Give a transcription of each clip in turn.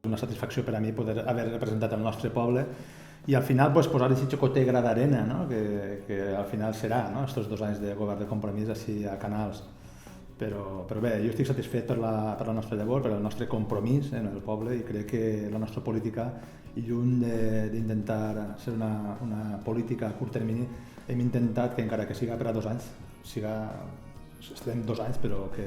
Una satisfacció per a mi poder haver representat el nostre poble i al final posar aquest xocoter gra d'arena, no? que al final serà, no? Estos 2 anys de govern de Compromís així a Canals. Però bé, jo estic satisfet per la nostra llavor, per el nostre compromís en el poble, i crec que la nostra política, lluny d'intentar ser una política a curt termini, hem intentat que encara que siga per a 2 anys, estem 2 anys, però que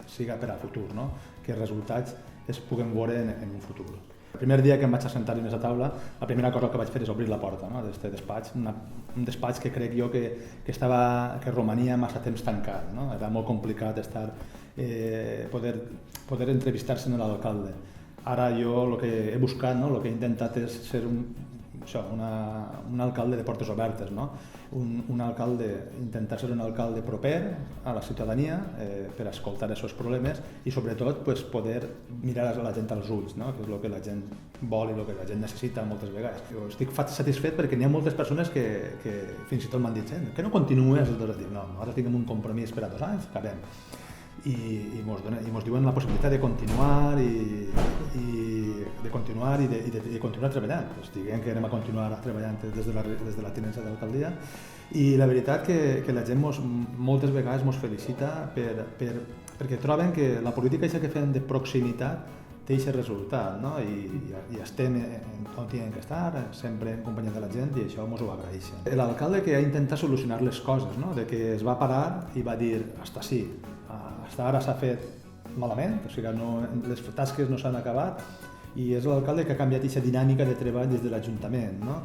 siga per a futur, no? Que els resultats es puguen veure en un futur. El primer dia que em vaig assentar dins la taula, la primera cosa que vaig fer és obrir la porta, no? D'aquest despatx, un despatx que crec jo que romania massa temps tancat, no? Era molt complicat poder entrevistar-se amb l'alcalde. Ara jo el que he buscat, no? El que he intentat és ser un alcalde de portes obertes, no? Intentar ser un alcalde proper a la ciutadania per escoltar els seus problemes i sobretot poder mirar a la gent als ulls, no? Que és el que la gent vol i el que la gent necessita moltes vegades. Jo estic satisfet perquè n'hi ha moltes persones que fins i tot m'han dit que no continues els 2 anys. No, nosaltres tinguem un compromís per a 2 anys, acabem. I mos diuen la possibilitat de continuar i de continuar treballant. Pues diguem que anem a continuar treballant des de la tinença d'alcaldia, i la veritat que la gent moltes vegades ens felicita perquè troben que la política que fem de proximitat té aquest resultat, no? I estem on hem d'estar, sempre en companyia de la gent, i això ens ho agraeixen. L'alcalde que ha intentat solucionar les coses, no? De que es va parar i va dir hasta sí, hasta ara s'ha fet malament, o sigui, les tasques no s'han acabat, i és l'alcalde que ha canviat aquesta dinàmica de treball des de l'Ajuntament, no?